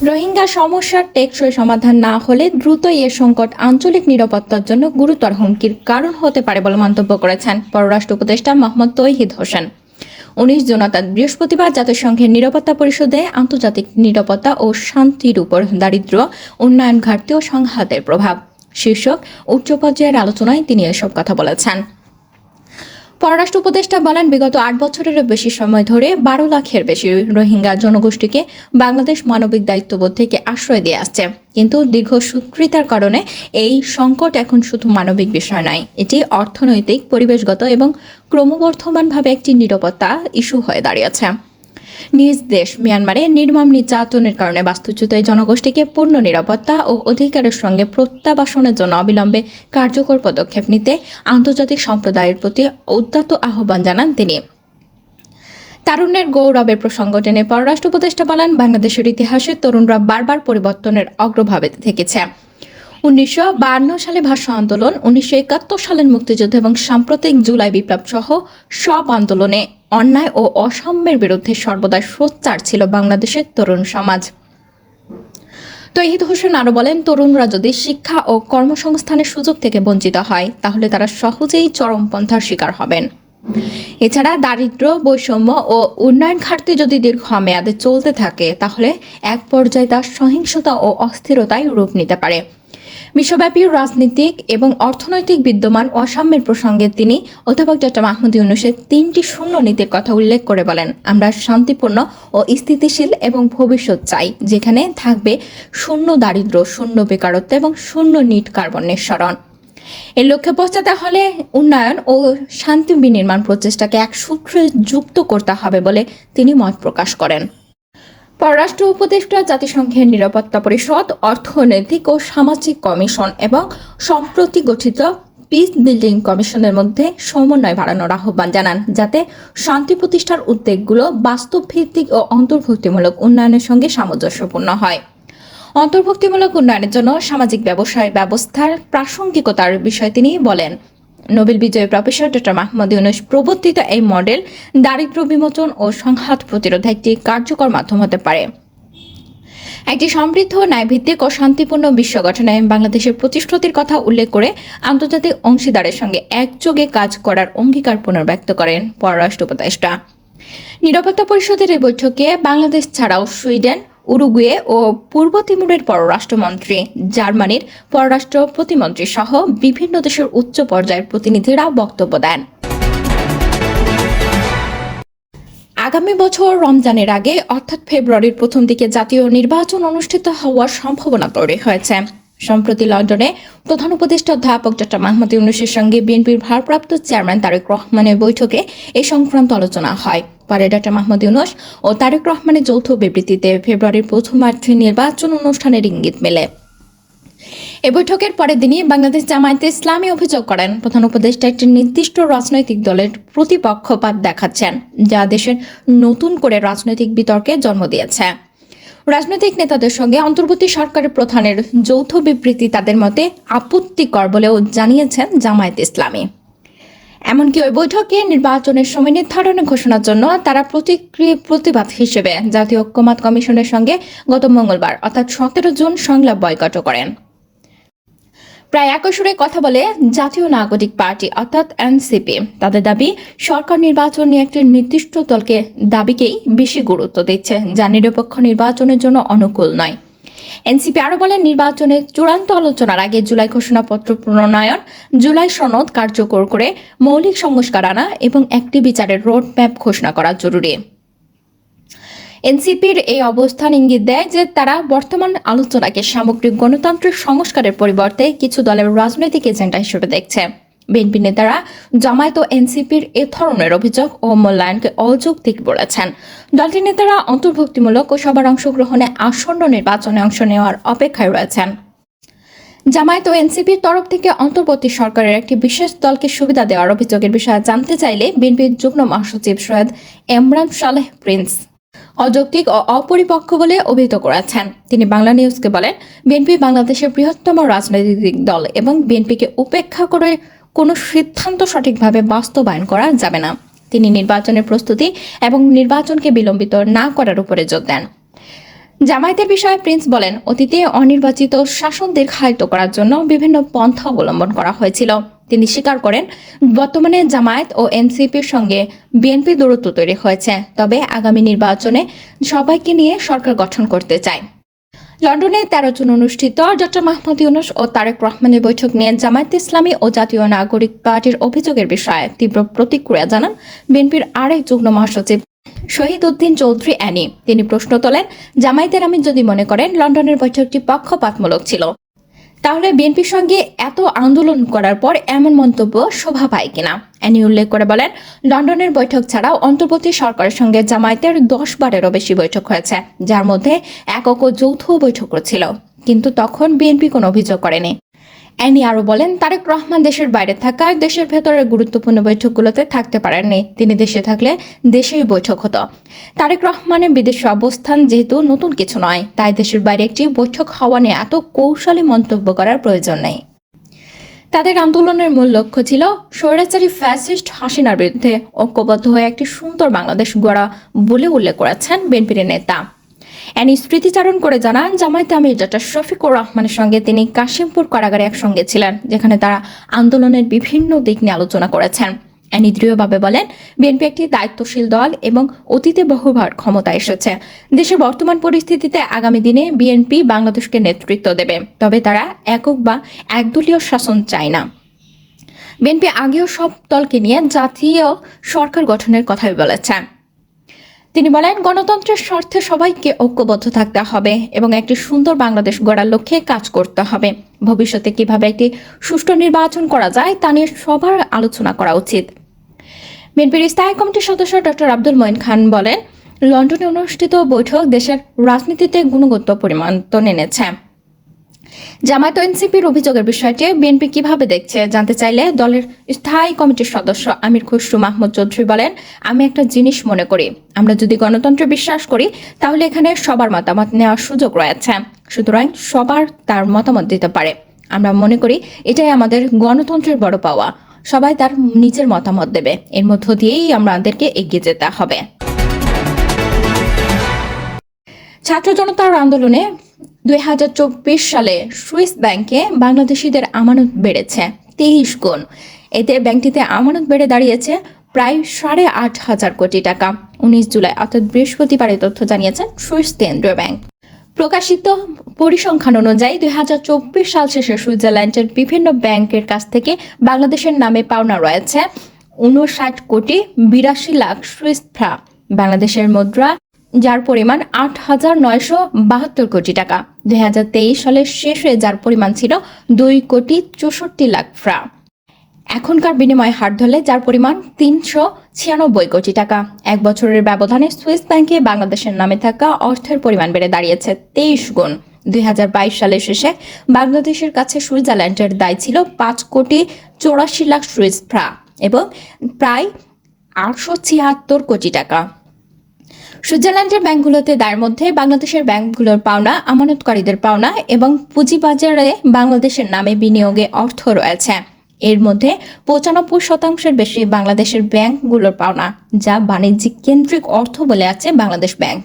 রোহিঙ্গা সমস্যার টেকসই সমাধান না হলে দ্রুতই এ সংকট আঞ্চলিক নিরাপত্তার জন্য গুরুতর হুমকির কারণ হতে পারে বলে মন্তব্য করেছেন পররাষ্ট্র উপদেষ্টা মোহাম্মদ তৌহিদ হোসেন। 19 জুন অর্থাৎ বৃহস্পতিবার জাতিসংঘের নিরাপত্তা পরিষদে আন্তর্জাতিক নিরাপত্তা ও শান্তির উপর দারিদ্র্য, উন্নয়ন ঘাটতি ও সংঘাতের প্রভাব শীর্ষক উচ্চ পর্যায়ের আলোচনায় তিনি এসব কথা বলেছেন। পররাষ্ট্র উপদেষ্টা বলেন, বিগত 8 বছরেরও বেশি সময় ধরে 12 লাখের বেশি রোহিঙ্গা জনগোষ্ঠীকে বাংলাদেশ মানবিক দায়িত্ববোধ থেকে আশ্রয় দিয়ে আসছে। কিন্তু দীর্ঘ সক্রিয়তার কারণে এই সংকট এখন শুধু মানবিক বিষয় নয়, এটি অর্থনৈতিক, পরিবেশগত এবং ক্রমবর্ধমানভাবে একটি নিরাপত্তা ইস্যু হয়ে দাঁড়িয়েছে। নিজ দেশ মিয়ানমারে নির্মম নির্যাতনের কারণে বাস্তুচ্যুত এই জনগোষ্ঠীকে পূর্ণ নিরাপত্তা ও অধিকারের সঙ্গে প্রত্যাবাসনের জন্য অবিলম্বে কার্যকর পদক্ষেপ নিতে আন্তর্জাতিক সম্প্রদায়ের প্রতি উদাত্ত আহ্বান জানান তিনি। তারুণ্যের গৌরবের প্রসঙ্গ টেনে পররাষ্ট্র উপদেষ্টা বলেন, বাংলাদেশের ইতিহাসে তরুণরা বারবার পরিবর্তনের অগ্রভাবে থেকেছে। 1952 সালে ভাষা আন্দোলন, 1971 সালের মুক্তিযুদ্ধ এবং সাম্প্রতিক জুলাই বিপ্লব সহ সব আন্দোলনে অন্যায় ও অসাম্যের বিরুদ্ধে সর্বদা সোচ্চার ছিল বাংলাদেশের তরুণ সমাজ। তৌহিদ হোসেন আরও বলেন, তরুণরা যদি শিক্ষা ও কর্মসংস্থানের সুযোগ থেকে বঞ্চিত হয় তাহলে তারা সহজেই চরমপন্থার শিকার হবেন। এছাড়া দারিদ্র্য, বৈষম্য ও উন্নয়ন ঘাটতি যদি দীর্ঘমেয়াদে চলতে থাকে তাহলে এক পর্যায়ে তা সহিংসতা ও অস্থিরতায় রূপ নিতে পারে। বিশ্বব্যাপী রাজনীতিক এবং অর্থনৈতিক বিদ্যমান অসাম্যের প্রসঙ্গে তিনি অধ্যাপক ডক্টর মাহমুদ ইউনূসের 3টি শূন্য নীতির কথা উল্লেখ করে বলেন, আমরা শান্তিপূর্ণ ও স্থিতিশীল এবং ভবিষ্যৎ চাই যেখানে থাকবে শূন্য দারিদ্র্য, শূন্য বেকারত্ব এবং শূন্য নিট কার্বন নিঃসরণ। এর লক্ষ্যে পৌঁছাতে হলে উন্নয়ন ও শান্তি বিনির্মাণ প্রচেষ্টাকে এক সূত্রে যুক্ত করতে হবে বলে তিনি মত প্রকাশ করেন। পররাষ্ট্র উপদেষ্টা জাতিসংঘের নিরাপত্তা পরিষদ, অর্থনৈতিক ও সামাজিক কমিশন এবং সম্প্রতি গঠিত পিস বিল্ডিং কমিশনের মধ্যে সমন্বয় বাড়ানোর আহ্বান জানান, যাতে শান্তি প্রতিষ্ঠার উদ্যোগগুলো বাস্তবভিত্তিক ও অন্তর্ভুক্তিমূলক উন্নয়নের সঙ্গে সামঞ্জস্যপূর্ণ হয়। অন্তর্ভুক্তিমূলক উন্নয়নের জন্য সামাজিক ব্যবস্থার প্রাসঙ্গিকতার বিষয়ে তিনি বলেন, নোবেল বিজয়ী প্রফেসর ডক্টর মাহমুদ ইউনূস প্রবর্তিত এই মডেল দারিদ্র্য বিমোচন ও সংঘাত প্রতিরোধে একটি কার্যকর মাধ্যম হতে পারে। একটি সমৃদ্ধ, ন্যায়ভিত্তিক ও শান্তিপূর্ণ বিশ্ব গঠনে বাংলাদেশের প্রতিশ্রুতির কথা উল্লেখ করে আন্তর্জাতিক অংশীদারের সঙ্গে একযোগে কাজ করার অঙ্গীকার পুনর্ব্যক্ত করেন পররাষ্ট্র উপদেষ্টা। নিরাপত্তা পরিষদের এই বৈঠকে বাংলাদেশ ছাড়াও সুইডেন, উরুগুয়ে ও পূর্ব তিমুরের পররাষ্ট্রমন্ত্রী, জার্মানির পররাষ্ট্র প্রতিমন্ত্রী সহ বিভিন্ন দেশের উচ্চ পর্যায়ের প্রতিনিধিরা বক্তব্য দেন। আগামী বছর রমজানের আগে অর্থাৎ ফেব্রুয়ারির প্রথম দিকে জাতীয় নির্বাচন অনুষ্ঠিত হওয়ার সম্ভাবনা তৈরি হয়েছে। সম্প্রতি লন্ডনে প্রধান উপদেষ্টা অধ্যাপক ডক্টর মাহমুদ ইউনূসের সঙ্গে বিএনপির ভারপ্রাপ্ত চেয়ারম্যান তারেক রহমানের বৈঠকে এই সংক্রান্ত আলোচনা হয়। পরে ডক্টর মাহমুদ ইউনূস ও তারেক রহমানের যৌথ বিবৃতিতে ফেব্রুয়ারির প্রথমার্ধে নির্বাচন অনুষ্ঠানের ইঙ্গিত মেলে। এ বৈঠকের পরের দিনই বাংলাদেশ জামায়াতে ইসলামী অভিযোগ করেন, প্রধান উপদেষ্টা একটি নির্দিষ্ট রাজনৈতিক দলের প্রতিপক্ষপাত দেখাচ্ছেন, যা দেশের নতুন করে রাজনৈতিক বিতর্কে জন্ম দিয়েছে। রাজনৈতিক নেতাদের সঙ্গে অন্তর্বর্তী সরকারের প্রধানের যৌথ বিবৃতি তাদের মতে আপত্তিকর বলেও জানিয়েছেন জামায়াত ইসলামী। এমনকি ওই বৈঠকে নির্বাচনের সময় নির্ধারণের ঘোষণার জন্য তারা প্রতিবাদ হিসেবে জাতীয় ঐক্যমত্য কমিশনের সঙ্গে গত মঙ্গলবার অর্থাৎ 17 জুন সংলাপ বয়কটও করেন। প্রায় একই সুরে কথা বলে জাতীয় নাগরিক পার্টি অর্থাৎ এনসিপি। তাদের দাবি, সরকার নির্বাচন নিয়ে একটি নির্দিষ্ট দলকে দাবিকেই বেশি গুরুত্ব দিচ্ছে, যা নিরপেক্ষ নির্বাচনের জন্য অনুকূল নয়। এনসিপি আরও বলেন, নির্বাচনের চূড়ান্ত আলোচনার আগে জুলাই ঘোষণাপত্র প্রণয়ন, জুলাই সনদ কার্যকর করে মৌলিক সংস্কার আনা এবং একটি বিচারের রোড ম্যাপ ঘোষণা করা জরুরি। এনসিপির এই অবস্থান ইঙ্গিত দেয় যে তারা বর্তমান আলোচনাকে সামগ্রিক গণতান্ত্রিক সংস্কারের পরিবর্তে কিছু দলের রাজনৈতিক এজেন্ডা হিসেবে দেখছে। বিএনপি নেতারা জামায়াত ও এনসিপির এ ধরনের অভিযোগ ও মূল্যায়নকে অযৌক্তিক বলেছেন। দলটির নেতারা অন্তর্ভুক্তিমূলক ও সবার অংশগ্রহণে আসন্ন নির্বাচনে অংশ নেওয়ার অপেক্ষায় রয়েছেন। জামায়াত ও এনসিপির তরফ থেকে অন্তর্বর্তী সরকারের একটি বিশেষ দলকে সুবিধা দেওয়ার অভিযোগের বিষয়ে জানতে চাইলে বিএনপির যুগ্ম মহাসচিব সৈয়দ এমরান সালেহ প্রিন্স অযৌক্তিক ও অপরিপক্ক বলে অভিহিত করেছেন। তিনি বাংলা নিউজকে বলেন, বিএনপি বাংলাদেশের বৃহত্তম রাজনৈতিক দল এবং বিএনপিকে উপেক্ষা করে কোনো সিদ্ধান্ত সঠিকভাবে বাস্তবায়ন করা যাবে না। তিনি নির্বাচনের প্রস্তুতি এবং নির্বাচনকে বিলম্বিত না করার উপরে জোর দেন। জামায়াতের বিষয়ে প্রিন্স বলেন, অতীতে অনির্বাচিত শাসন দীর্ঘায়িত করার জন্য বিভিন্ন পন্থা অবলম্বন করা হয়েছিল। তিনি স্বীকার করেন, বর্তমানে জামায়াত ও এনসিপির সঙ্গে বিএনপি দূরত্ব তৈরি হয়েছে, তবে আগামী নির্বাচনে সবাইকে নিয়ে সরকার গঠন করতে চায়। লন্ডনে 13 জুন অনুষ্ঠিত ডক্টর মাহমুদ ইউনূস ও তারেক রহমানের বৈঠক নিয়ে জামায়াতে ইসলামী ও জাতীয় নাগরিক পার্টির অভিযোগের বিষয়ে তীব্র প্রতিক্রিয়া জানান বিএনপির আরেক যুগ্ম মহাসচিব শহীদ উদ্দিন চৌধুরী অ্যানি। তিনি প্রশ্ন তোলেন, জামায়াতের আমির যদি মনে করেন লন্ডনের বৈঠকটি পক্ষপাতমূলক ছিল, তাহলে বিএনপির সঙ্গে এত আন্দোলন করার পর এমন মন্তব্য শোভা পায় কিনা। অ্যানি উল্লেখ করে বলেন, লন্ডনের বৈঠক ছাড়াও অন্তর্বর্তী সরকারের সঙ্গে জামায়াতের 10 বারেরও বেশি বৈঠক হয়েছে, যার মধ্যে একক ও যৌথ বৈঠকও ছিল, কিন্তু তখন বিএনপি কোনো অভিযোগ করেনি। অ্যানি আরও বলেন, তারেক রহমান দেশের বাইরে থাকায় দেশের ভেতরের গুরুত্বপূর্ণ বৈঠকগুলোতে থাকতে পারেননি। তিনি দেশে থাকলে দেশেই বৈঠক হতো। তারেক রহমানের বিদেশে অবস্থান যেহেতু নতুন কিছু নয়, তাই দেশের বাইরে একটি বৈঠক হওয়া নিয়ে এত কৌশলী মন্তব্য করার প্রয়োজন নেই। তাদের আন্দোলনের মূল লক্ষ্য ছিল স্বৈরাচারী ফ্যাসিস্ট হাসিনার বিরুদ্ধে ঐক্যবদ্ধ হয়ে একটি সুন্দর বাংলাদেশ গড়া বলে উল্লেখ করেছেন বিএনপির নেতা। অ্যানি স্মৃতিচারণ করে জানান, জামায়াতে আমির ডক্টর শফিকুর রহমানের সঙ্গে তিনি কাশিমপুর কারাগারে একসঙ্গে ছিলেন, যেখানে তারা আন্দোলনের বিভিন্ন দিক নিয়ে আলোচনা করেছেন। অ্যানি দৃঢ়ভাবে বলেন, বিএনপি একটি দায়িত্বশীল দল এবং অতীতে বহুবার ক্ষমতা এসেছে। দেশের বর্তমান পরিস্থিতিতে আগামী দিনে বিএনপি বাংলাদেশকে নেতৃত্ব দেবে, তবে তারা একক বা একদলীয় শাসন চায় না। বিএনপি আগেও সব দলকে নিয়ে জাতীয় সরকার গঠনের কথাই বলেছে। তিনি বলেন, গণতন্ত্রের স্বার্থে সবাইকে ঐক্যবদ্ধ থাকতে হবে এবং একটি সুন্দর বাংলাদেশ গড়ার লক্ষ্যে কাজ করতে হবে। ভবিষ্যতে কিভাবে একটি সুষ্ঠু নির্বাচন করা যায় তা নিয়ে সবার আলোচনা করা উচিত। বিএনপির স্থায়ী কমিটির সদস্য ডক্টর আব্দুল মঈন খান বলেন, লন্ডনে অনুষ্ঠিত বৈঠক দেশের রাজনীতিতে গুণগত পরিবর্তন এনেছে। জামায়াত ও এনসিপির অভিযোগের বিষয়টি বিএনপি কিভাবে দেখছে জানতে চাইলে দলের স্থায়ী কমিটির সদস্য আমির খসরু মাহমুদ চৌধুরী বলেন, আমি একটা জিনিস মনে করি, আমরা যদি গণতন্ত্রে বিশ্বাস করি তাহলে এখানে সবার মতামত নেওয়ার সুযোগ রয়েছে, সুতরাং সবার তার মতামত দিতে পারে। আমরা মনে করি এটাই আমাদের গণতন্ত্রের বড় পাওয়া, সবাই তার নিজের মতামত দেবে, এর মধ্য দিয়েই আমাদেরকে এগিয়ে যেতে হবে। ছাত্র জনতার আন্দোলনে 2024 সালে সুইস ব্যাংকে বাংলাদেশিদের আমানত বেড়েছে 23 গুণ। এতে ব্যাংকটিতে আমানত বেড়ে দাঁড়িয়েছে প্রায় 8,500 কোটি টাকা। 19 জুলাই অর্থাৎ বৃহস্পতিবার এই তথ্য জানিয়েছেন সুইস কেন্দ্রীয় ব্যাংক। প্রকাশিত পরিসংখ্যান অনুযায়ী 2024 সাল শেষে সুইজারল্যান্ডের বিভিন্ন ব্যাংকের কাছ থেকে বাংলাদেশের নামে পাওনা রয়েছে 59 কোটি 82 লাখ সুইস ফ্রাঙ্ক, বাংলাদেশের মুদ্রা, যার পরিমাণ 8,972 কোটি টাকা। 2023 সালের শেষে যার পরিমাণ ছিল 2 কোটি 64 লাখ ফ্রাঙ্ক। এখনকার বিনিময় হার ধরলে যার পরিমাণ 396 কোটি টাকা। এক বছরের ব্যবধানে সুইস ব্যাংকে বাংলাদেশের নামে থাকা অর্থের পরিমাণ বেড়ে দাঁড়িয়েছে 23 গুণ। 2022 সালের শেষে বাংলাদেশের কাছে সুইজারল্যান্ডের দায় ছিল 5 কোটি 84 লাখ সুইস ফ্রাঙ্ক এবং প্রায় 876 কোটি টাকা। সুইজারল্যান্ডের ব্যাংকগুলোতে দায়ের মধ্যে বাংলাদেশের ব্যাংকগুলোর পাওনা, আমানতকারীদের পাওনা এবং পুঁজিবাজারে বাংলাদেশের নামে বিনিয়োগে অর্থ রয়েছে। এর মধ্যে 95% বেশি বাংলাদেশের ব্যাংকগুলোর পাওনা, যা বাণিজ্যিক কেন্দ্রিক অর্থ বলে আছে বাংলাদেশ ব্যাংক।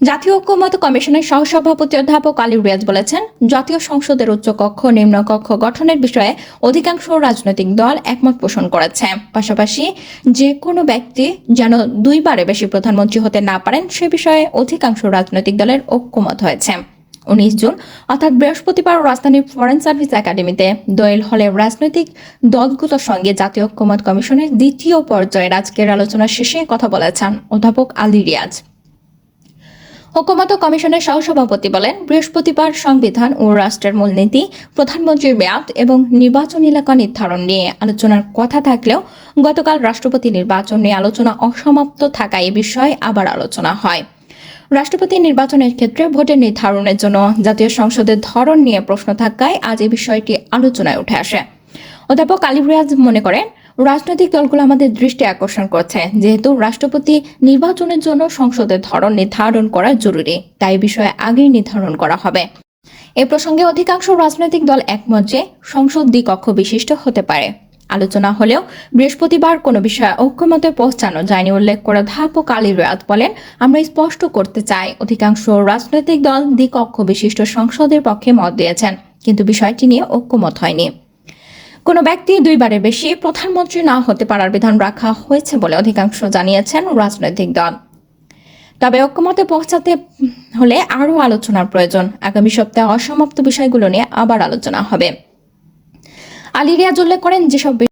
জাতীয় ঐক্যমত্য কমিশনের সহসভাপতি অধ্যাপক আলী রিয়াজ বলেছেন, জাতীয় সংসদের উচ্চকক্ষ নিম্নকক্ষ গঠনের বিষয়ে অধিকাংশ রাজনৈতিক দল একমত পোষণ করেছে। পাশাপাশি যে কোনো ব্যক্তি যেন 2 বারের বেশি প্রধানমন্ত্রী হতে না পারেন সে বিষয়ে অধিকাংশ রাজনৈতিক দলের ঐক্যমত হয়েছে। 19 জুন অর্থাৎ বৃহস্পতিবার রাজধানীর ফরেন সার্ভিস একাডেমিতে দোয়েল হলে রাজনৈতিক দলগুলোর সঙ্গে জাতীয় ঐক্যমত কমিশনের দ্বিতীয় পর্যায়ের আজকের আলোচনা শেষে কথা বলেছেন অধ্যাপক আলী রিয়াজ। ঐক্যমত্য কমিশনের সহসভাপতি বলেন, বৃহস্পতিবার সংবিধান ও রাষ্ট্রের মূলনীতি, প্রধানমন্ত্রীর মেয়াদ এবং নির্বাচন এলাকা নির্ধারণ নিয়ে আলোচনার কথা থাকলেও গতকাল রাষ্ট্রপতি নির্বাচন নিয়ে আলোচনা অসমাপ্ত থাকায় এ বিষয়ে আবার আলোচনা হয়। রাষ্ট্রপতি নির্বাচনের ক্ষেত্রে ভোটের নির্ধারণের জন্য জাতীয় সংসদের ধরন নিয়ে প্রশ্ন থাকায় আজ এই বিষয়টি আলোচনায় উঠে আসে। অধ্যাপক আলী রিয়াজ মনে করেন, রাজনৈতিক দলগুলো আমাদের দৃষ্টি আকর্ষণ করছে, যেহেতু রাষ্ট্রপতি নির্বাচনের জন্য সংসদের ধরন নির্ধারণ করা জরুরি, তাই বিষয়ে আগেই নির্ধারণ করা হবে। এ প্রসঙ্গে অধিকাংশ রাজনৈতিক দল একমত যে সংসদ দ্বিকক্ষ বিশিষ্ট হতে পারে। আলোচনা হলেও বৃহস্পতিবার কোনো বিষয়ে ঐক্যমতে পৌঁছানো যায়নি উল্লেখ করে অধ্যাপক আলী রিয়াদ বলেন, আমরা স্পষ্ট করতে চাই অধিকাংশ রাজনৈতিক দল দ্বিকক্ষ বিশিষ্ট সংসদের পক্ষে মত দিয়েছেন, কিন্তু বিষয়টি নিয়ে ঐক্যমত হয়নি। কোনো ব্যক্তি দুইবারের বেশি প্রধানমন্ত্রী না হতে পারার বিধান রাখা হয়েছে বলে অধিকাংশ জানিয়েছেন রাজনৈতিক দল। তবে ঐক্যমতে পৌঁছাতে হলে আরও আলোচনার প্রয়োজন। আগামী সপ্তাহে অসমাপ্ত বিষয়গুলো নিয়ে আবার আলোচনা হবে। আলী রিয়াজ উল্লেখ করেন, যেসব